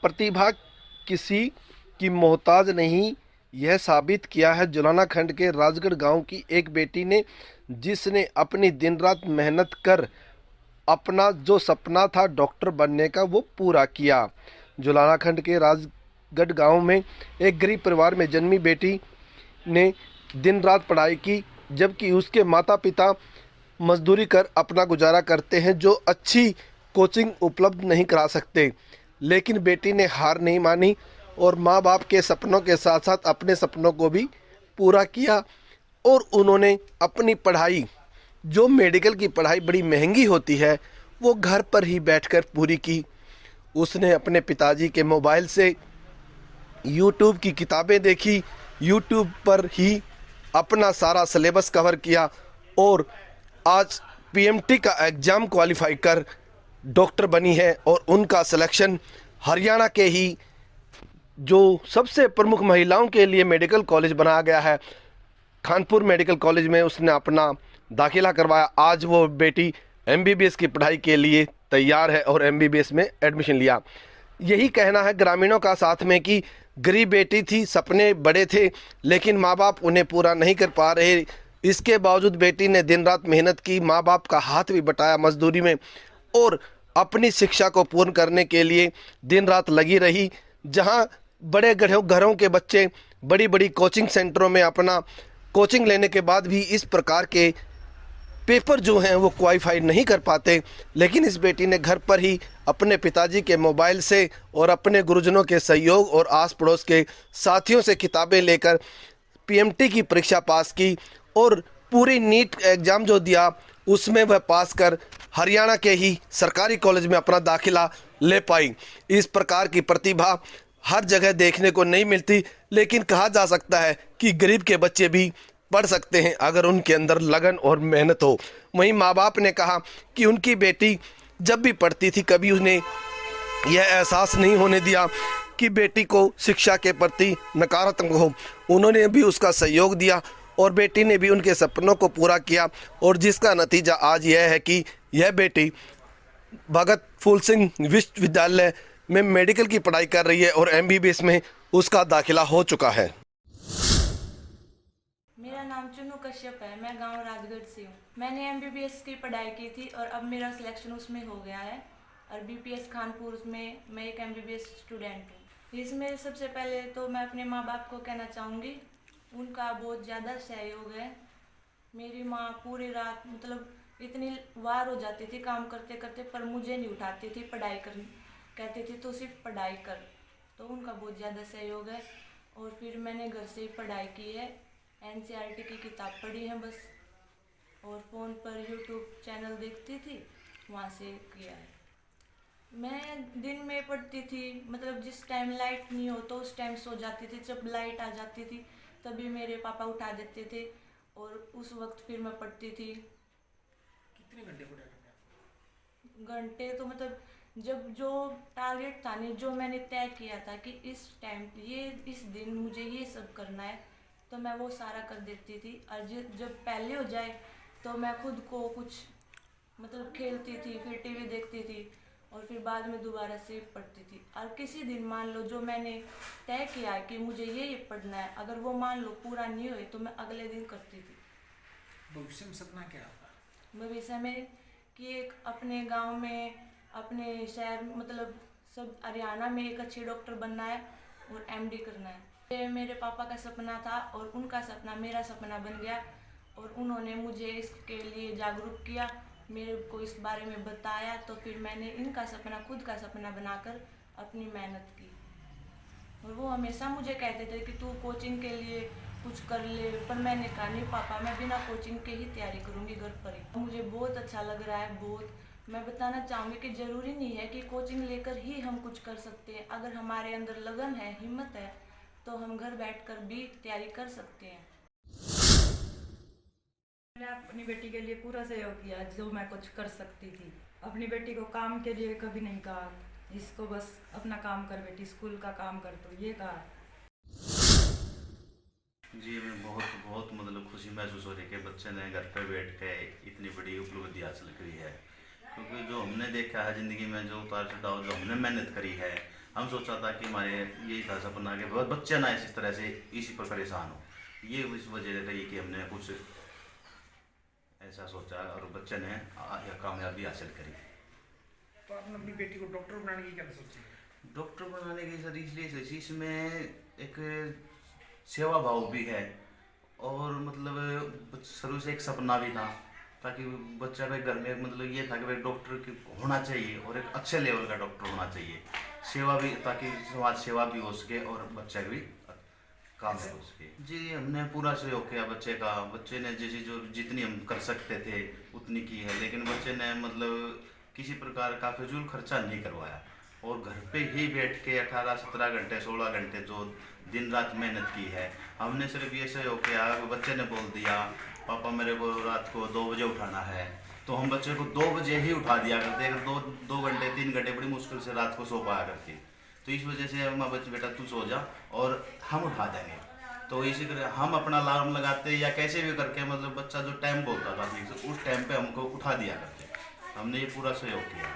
प्रतिभा किसी की मोहताज नहीं, यह साबित किया है जुलाना खंड के राजगढ़ गांव की एक बेटी ने, जिसने अपनी दिन रात मेहनत कर अपना जो सपना था डॉक्टर बनने का वो पूरा किया। जुलाना खंड के राजगढ़ गांव में एक गरीब परिवार में जन्मी बेटी ने दिन रात पढ़ाई की, जबकि उसके माता पिता मजदूरी कर अपना गुजारा करते हैं, जो अच्छी कोचिंग उपलब्ध नहीं करा सकते। लेकिन बेटी ने हार नहीं मानी और माँ बाप के सपनों के साथ साथ अपने सपनों को भी पूरा किया और उन्होंने अपनी पढ़ाई, जो मेडिकल की पढ़ाई बड़ी महंगी होती है, वो घर पर ही बैठकर पूरी की। उसने अपने पिताजी के मोबाइल से यूट्यूब की किताबें देखी, यूट्यूब पर ही अपना सारा सिलेबस कवर किया और आज पीएमटी का एग्ज़ाम क्वालिफाई कर डॉक्टर बनी है और उनका सिलेक्शन हरियाणा के ही जो सबसे प्रमुख महिलाओं के लिए मेडिकल कॉलेज बनाया गया है, कानपुर मेडिकल कॉलेज में उसने अपना दाखिला करवाया। आज वो बेटी एमबीबीएस की पढ़ाई के लिए तैयार है और एमबीबीएस में एडमिशन लिया। यही कहना है ग्रामीणों का साथ में कि गरीब बेटी थी, सपने बड़े थे, लेकिन माँ बाप उन्हें पूरा नहीं कर पा रहे। इसके बावजूद बेटी ने दिन रात मेहनत की, माँ बाप का हाथ भी बटाया मजदूरी में और अपनी शिक्षा को पूर्ण करने के लिए दिन रात लगी रही। जहाँ बड़े घरों के बच्चे बड़ी बड़ी कोचिंग सेंटरों में अपना कोचिंग लेने के बाद भी इस प्रकार के पेपर जो हैं वो क्वालिफाई नहीं कर पाते, लेकिन इस बेटी ने घर पर ही अपने पिताजी के मोबाइल से और अपने गुरुजनों के सहयोग और आस पड़ोस के साथियों से किताबें लेकर पीएमटी की परीक्षा पास की और पूरी नीट एग्ज़ाम जो दिया उसमें वह पास कर हरियाणा के ही सरकारी कॉलेज में अपना दाखिला ले पाई। इस प्रकार की प्रतिभा हर जगह देखने को नहीं मिलती, लेकिन कहा जा सकता है कि गरीब के बच्चे भी पढ़ सकते हैं अगर उनके अंदर लगन और मेहनत हो। वहीं माँ बाप ने कहा कि उनकी बेटी जब भी पढ़ती थी कभी उन्हें यह एहसास नहीं होने दिया कि बेटी को शिक्षा के प्रति नकारात्मक हो। उन्होंने भी उसका सहयोग दिया और बेटी ने भी उनके सपनों को पूरा किया और जिसका नतीजा आज यह है कि यह बेटी भगत फूल सिंह विश्वविद्यालय में मेडिकल की पढ़ाई कर रही है और एमबीबीएस में उसका दाखिला हो चुका है। मेरा नाम चुनू कश्यप है। मैं गांव राजगढ़ से हूँ। मैंने एमबीबीएस की पढ़ाई की थी और अब मेरा सिलेक्शन उसमें हो गया है और बीपीएस कानपुर में मैं एक एमबीबीएस स्टूडेंट हूँ। इसमें सबसे पहले तो मैं अपने माँ बाप को कहना चाहूँगी, उनका बहुत ज़्यादा सहयोग है। मेरी माँ पूरी रात इतनी वार हो जाती थी काम करते करते, पर मुझे नहीं उठाती थी पढ़ाई करनी, कहती थी तो सिर्फ पढ़ाई कर। तो उनका बहुत ज़्यादा सहयोग है। और फिर मैंने घर से ही पढ़ाई की है, एनसीईआरटी की किताब पढ़ी है बस, और फ़ोन पर यूट्यूब चैनल देखती थी, वहाँ से किया है। मैं दिन में पढ़ती थी, जिस टाइम लाइट नहीं हो तो उस टाइम सो जाती थी। जब लाइट आ जाती थी तभी मेरे पापा उठा देते थे और उस वक्त फिर मैं पढ़ती थी। कितने घंटे पढ़ा करते? घंटे तो जब जो टारगेट था नहीं, जो मैंने तय किया था कि इस टाइम इस दिन मुझे ये सब करना है, तो मैं वो सारा कर देती थी। और जब पहले हो जाए तो मैं खुद को कुछ खेलती थी, फिर टीवी देखती थी और फिर बाद में दोबारा से पढ़ती थी। और किसी दिन मान लो जो मैंने तय किया है कि मुझे ये पढ़ना है, अगर वो मान लो पूरा नहीं हुए तो मैं अगले दिन करती थी। भविष्य में सपना क्या होगा? भविष्य में कि एक अपने गांव में, अपने शहर सब हरियाणा में एक अच्छे डॉक्टर बनना है और एमडी करना है। ये मेरे पापा का सपना था और उनका सपना मेरा सपना बन गया और उन्होंने मुझे इसके लिए जागरूक किया, मेरे को इस बारे में बताया, तो फिर मैंने इनका सपना खुद का सपना बनाकर अपनी मेहनत की। और वो हमेशा मुझे कहते थे कि तू कोचिंग के लिए कुछ कर ले, पर मैंने कहा नहीं पापा, मैं बिना कोचिंग के ही तैयारी करूँगी घर पर ही। मुझे बहुत अच्छा लग रहा है, बहुत। मैं बताना चाहूँगी कि ज़रूरी नहीं है कि कोचिंग लेकर ही हम कुछ कर सकते हैं। अगर हमारे अंदर लगन है, हिम्मत है, तो हम घर बैठकर भी तैयारी कर सकते हैं। मैंने अपनी बेटी के लिए पूरा सहयोग किया जो मैं कुछ कर सकती थी। अपनी बेटी को काम के लिए कभी नहीं कहा, इसको बस अपना काम कर बेटी, स्कूल का काम कर, तो ये कहा। जी, मैं बहुत खुशी महसूस हो रही है कि बच्चे ने घर पर बैठ के इतनी बड़ी उपलब्धि हासिल करी है। क्योंकि जो हमने देखा है ज़िंदगी में, जो उतार चढ़ाव जो हमने मेहनत करी है, हम सोचा था कि हमारे यही था सपना कि बहुत बच्चे ना इस तरह से इसी पर परेशान हो। ये इस वजह रही कि हमने कुछ ऐसा सोचा और बच्चे ने कामयाबी हासिल करी। तो आपने अपनी बेटी को डॉक्टर बनाने की क्या सोची? डॉक्टर बनाने की सर इसलिए सोची, इसमें एक सेवा भाव भी है और मतलब शुरू से एक सपना भी था, ताकि बच्चा के घर में मतलब ये था कि भाई डॉक्टर होना चाहिए और एक अच्छे लेवल का डॉक्टर होना चाहिए, सेवा भी, ताकि समाज सेवा भी हो सके और बच्चा भी काम हो सके। जी हमने पूरा सहयोग किया बच्चे का। बच्चे ने जैसे जो जितनी हम कर सकते थे उतनी की है, लेकिन बच्चे ने मतलब किसी प्रकार का फिजूल खर्चा नहीं करवाया और घर पे ही बैठ के 18-17 घंटे 16 घंटे जो दिन रात मेहनत की है। हमने सिर्फ ये सहयोग किया, बच्चे ने बोल दिया पापा मेरे को रात को 2 बजे उठाना है, तो हम बच्चे को 2 बजे ही उठा दिया करते। अगर 2 घंटे 3 घंटे बड़ी मुश्किल से रात को सो पाया करती, तो इस वजह से हम बच्चे बेटा तू सो जा और हम उठा देंगे। तो इसी तरह हम अपना अलार्म लगाते या कैसे भी करके मतलब बच्चा जो टाइम बोलता था ठीक से उस टाइम पे हमको उठा दिया करते। हमने ये पूरा सहयोग किया।